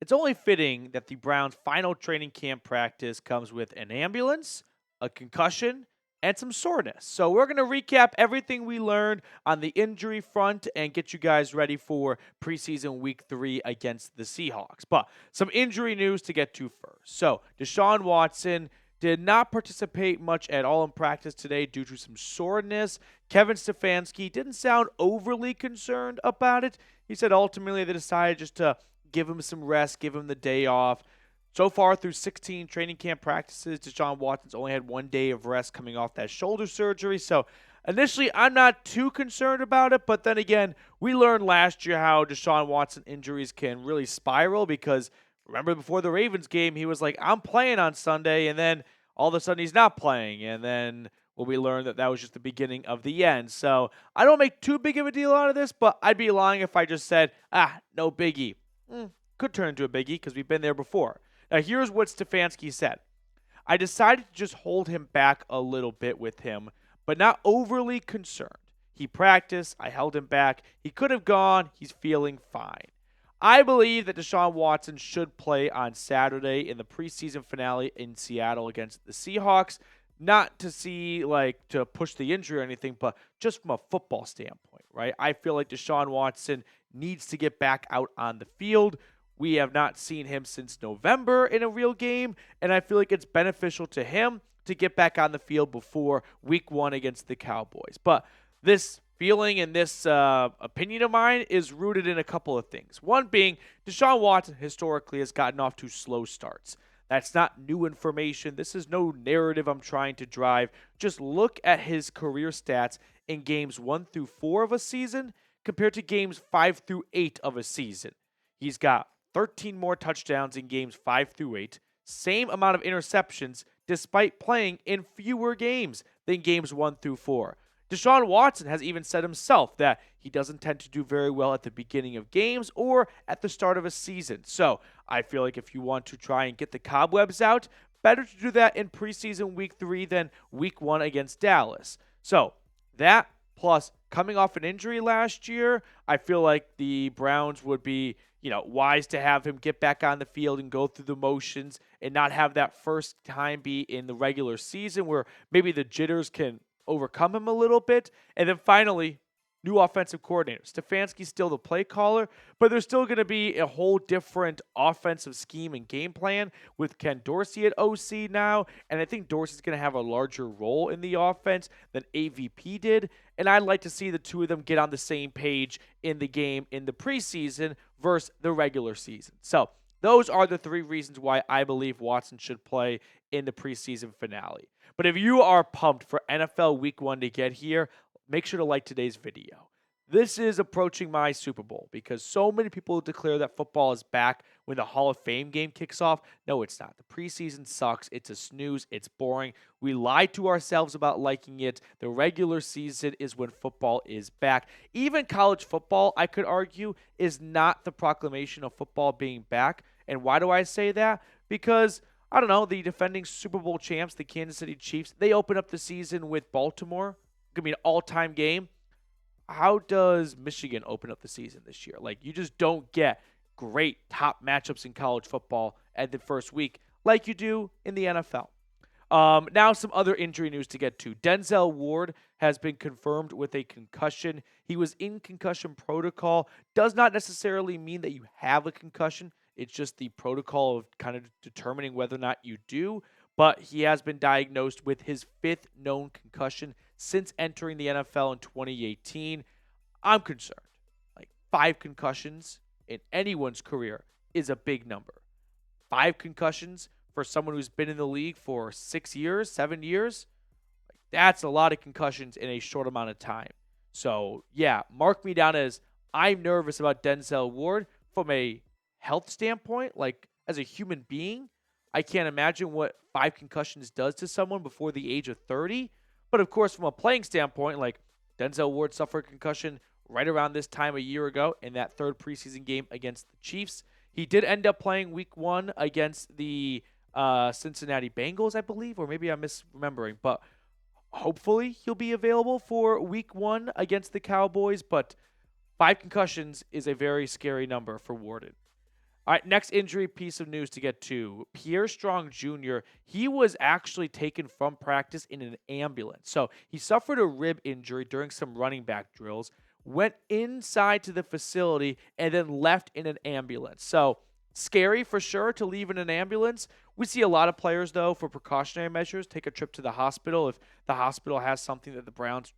It's only fitting that the Browns' final training camp practice comes with an ambulance, a concussion, and some soreness. So we're going to recap everything we learned on the injury front and get you guys ready for preseason week 3 against the Seahawks. But some injury news to get to first. So Deshaun Watson did not participate much at all in practice today due to some soreness. Kevin Stefanski didn't sound overly concerned about it. He said ultimately they decided just to give him some rest, give him the day off. So far through 16 training camp practices, Deshaun Watson's only had 1 day of rest coming off that shoulder surgery. So initially, I'm not too concerned about it. But then again, we learned last year how Deshaun Watson injuries can really spiral because remember before the Ravens game, he was like, I'm playing on Sunday. And then all of a sudden he's not playing. And then we learned that was just the beginning of the end. So I don't make too big of a deal out of this, but I'd be lying if I just said, no biggie. Could turn into a biggie because we've been there before. Now, here's what Stefanski said. I decided to just hold him back a little bit with him, but not overly concerned. He practiced. I held him back. He could have gone. He's feeling fine. I believe that Deshaun Watson should play on Saturday in the preseason finale in Seattle against the Seahawks. Not to see, to push the injury or anything, but just from a football standpoint, right? I feel like Deshaun Watson needs to get back out on the field. We have not seen him since November in a real game, and I feel like it's beneficial to him to get back on the field before week 1 against the Cowboys. But this feeling and this opinion of mine is rooted in a couple of things. One being Deshaun Watson historically has gotten off to slow starts. That's not new information. This is no narrative I'm trying to drive. Just look at his career stats in games 1 through 4 of a season compared to games 5 through 8 of a season. He's got 13 more touchdowns in games 5 through 8, same amount of interceptions despite playing in fewer games than games 1 through 4. Deshaun Watson has even said himself that he doesn't tend to do very well at the beginning of games or at the start of a season. So I feel like if you want to try and get the cobwebs out, better to do that in preseason week 3 than week 1 against Dallas. So that plus coming off an injury last year, I feel like the Browns would be, wise to have him get back on the field and go through the motions and not have that first time be in the regular season where maybe the jitters can overcome him a little bit. And then finally, new offensive coordinator. Stefanski's still the play caller, but there's still going to be a whole different offensive scheme and game plan with Ken Dorsey at OC now. And I think Dorsey's going to have a larger role in the offense than AVP did. And I'd like to see the two of them get on the same page in the game in the preseason versus the regular season. So those are the 3 reasons why I believe Watson should play in the preseason finale. But if you are pumped for NFL Week 1 to get here, make sure to like today's video. This is approaching my Super Bowl because so many people declare that football is back when the Hall of Fame game kicks off. No, it's not. The preseason sucks. It's a snooze. It's boring. We lied to ourselves about liking it. The regular season is when football is back. Even college football, I could argue, is not the proclamation of football being back. And why do I say that? Because I don't know, the defending Super Bowl champs, the Kansas City Chiefs, they open up the season with Baltimore. It's going to be an all-time game. How does Michigan open up the season this year? You just don't get great top matchups in college football at the first week like you do in the NFL. Now some other injury news to get to. Denzel Ward has been confirmed with a concussion. He was in concussion protocol. Does not necessarily mean that you have a concussion. It's just the protocol of kind of determining whether or not you do. But he has been diagnosed with his 5th known concussion since entering the NFL in 2018. I'm concerned. 5 concussions in anyone's career is a big number. 5 concussions for someone who's been in the league for 6 years, 7 years, that's a lot of concussions in a short amount of time. So, yeah, mark me down as I'm nervous about Denzel Ward from a health standpoint, as a human being. I can't imagine what 5 concussions does to someone before the age of 30. But of course, from a playing standpoint, Denzel Ward suffered a concussion right around this time a year ago in that 3rd preseason game against the Chiefs. He did end up playing week 1 against the Cincinnati Bengals, I believe, or maybe I'm misremembering. But hopefully he'll be available for week 1 against the Cowboys. But 5 concussions is a very scary number for Warden. All right, next injury piece of news to get to. Pierre Strong Jr., he was actually taken from practice in an ambulance. So he suffered a rib injury during some running back drills, went inside to the facility, and then left in an ambulance. So scary for sure to leave in an ambulance. We see a lot of players, though, for precautionary measures, take a trip to the hospital if the hospital has something that the Browns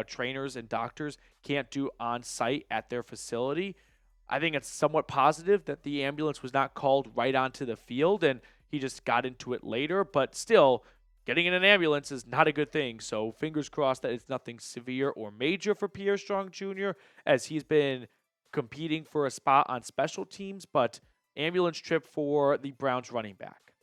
trainers and doctors can't do on site at their facility. I think it's somewhat positive that the ambulance was not called right onto the field and he just got into it later. But still, getting in an ambulance is not a good thing. So fingers crossed that it's nothing severe or major for Pierre Strong Jr. as he's been competing for a spot on special teams, but ambulance trip for the Browns running back.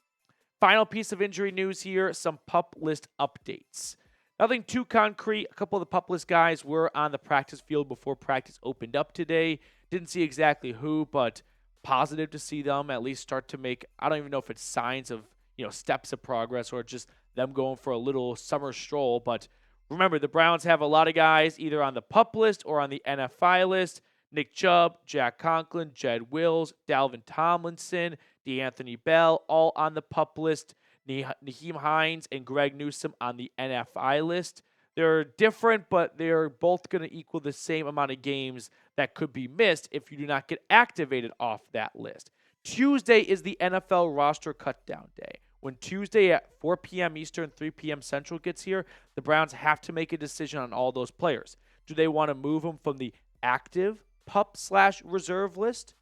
Final piece of injury news here, some PUP list updates. Nothing too concrete. A couple of the PUP list guys were on the practice field before practice opened up today. Didn't see exactly who, but positive to see them at least start to make, I don't even know if it's signs of, steps of progress or just them going for a little summer stroll. But remember, the Browns have a lot of guys either on the PUP list or on the NFI list. Nick Chubb, Jack Conklin, Jed Wills, Dalvin Tomlinson, DeAnthony Bell, all on the PUP list. Nyheim Hines and Greg Newsome on the NFI list. They're different, but they're both going to equal the same amount of games that could be missed if you do not get activated off that list. Tuesday is the NFL roster cutdown day. When Tuesday at 4 p.m. Eastern, 3 p.m. Central gets here, the Browns have to make a decision on all those players. Do they want to move them from the active PUP/reserve list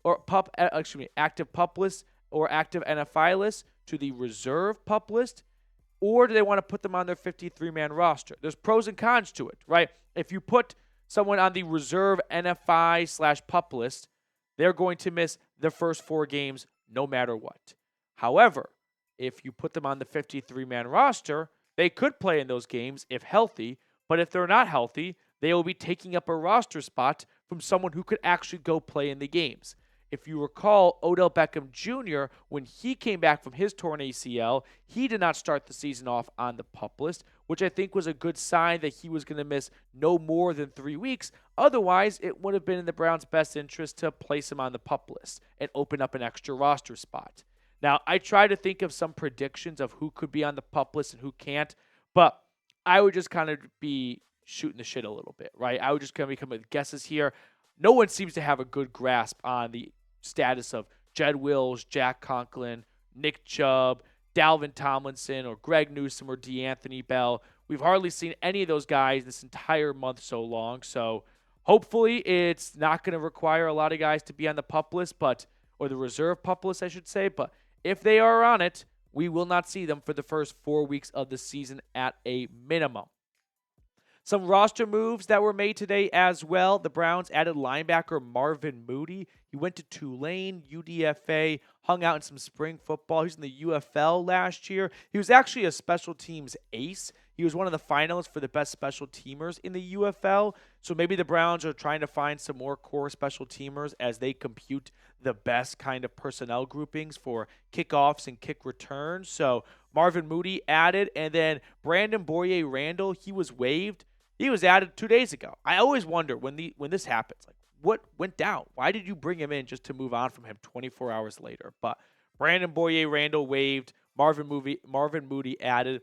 or active PUP list or active NFI list to the reserve PUP list? Or do they want to put them on their 53-man roster? There's pros and cons to it, right? If you put someone on the reserve NFI/PUP list, they're going to miss the first 4 games no matter what. However, if you put them on the 53-man roster, they could play in those games if healthy, but if they're not healthy, they will be taking up a roster spot from someone who could actually go play in the games. If you recall, Odell Beckham Jr., when he came back from his torn ACL, he did not start the season off on the PUP list, which I think was a good sign that he was going to miss no more than 3 weeks. Otherwise, it would have been in the Browns' best interest to place him on the PUP list and open up an extra roster spot. Now, I try to think of some predictions of who could be on the PUP list and who can't, but I would just kind of be shooting the shit a little bit, right? I would just kind of come with guesses here. No one seems to have a good grasp on the status of Jed Wills, Jack Conklin, Nick Chubb, Dalvin Tomlinson, or Greg Newsome, or DeAnthony Bell. We've hardly seen any of those guys this entire month so long, so hopefully it's not going to require a lot of guys to be on the PUP list, or the reserve PUP list, I should say, but if they are on it, we will not see them for the first 4 weeks of the season at a minimum. Some roster moves that were made today as well. The Browns added linebacker Marvin Moody. He went to Tulane, UDFA, hung out in some spring football. He was in the UFL last year. He was actually a special teams ace. He was one of the finalists for the best special teamers in the UFL. So maybe the Browns are trying to find some more core special teamers as they compute the best kind of personnel groupings for kickoffs and kick returns. So Marvin Moody added, and then Brandon Bouyer-Randle, he was waived. He was added 2 days ago. I always wonder when this happens, like what went down? Why did you bring him in just to move on from him 24 hours later? But Brandon Bouyer-Randle waived, Marvin Moody added.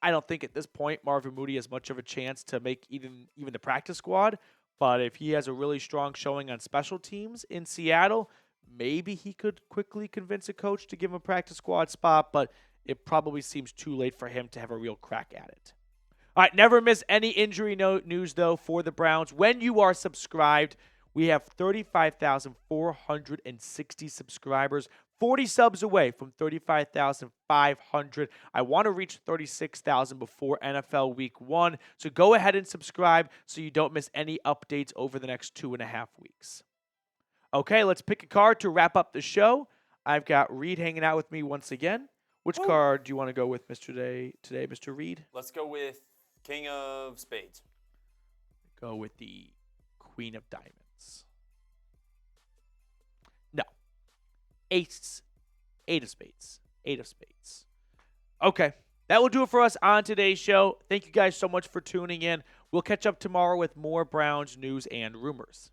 I don't think at this point Marvin Moody has much of a chance to make even the practice squad. But if he has a really strong showing on special teams in Seattle, maybe he could quickly convince a coach to give him a practice squad spot. But it probably seems too late for him to have a real crack at it. All right, never miss any injury news, though, for the Browns. When you are subscribed, we have 35,460 subscribers, 40 subs away from 35,500. I want to reach 36,000 before NFL Week 1, so go ahead and subscribe so you don't miss any updates over the next 2.5 weeks. Okay, let's pick a card to wrap up the show. I've got Reed hanging out with me once again. Which card do you want to go with, today, Mr. Reed? Let's go with King of Spades. Go with the Queen of Diamonds. No. Eight of Spades. Okay. That will do it for us on today's show. Thank you guys so much for tuning in. We'll catch up tomorrow with more Browns news and rumors.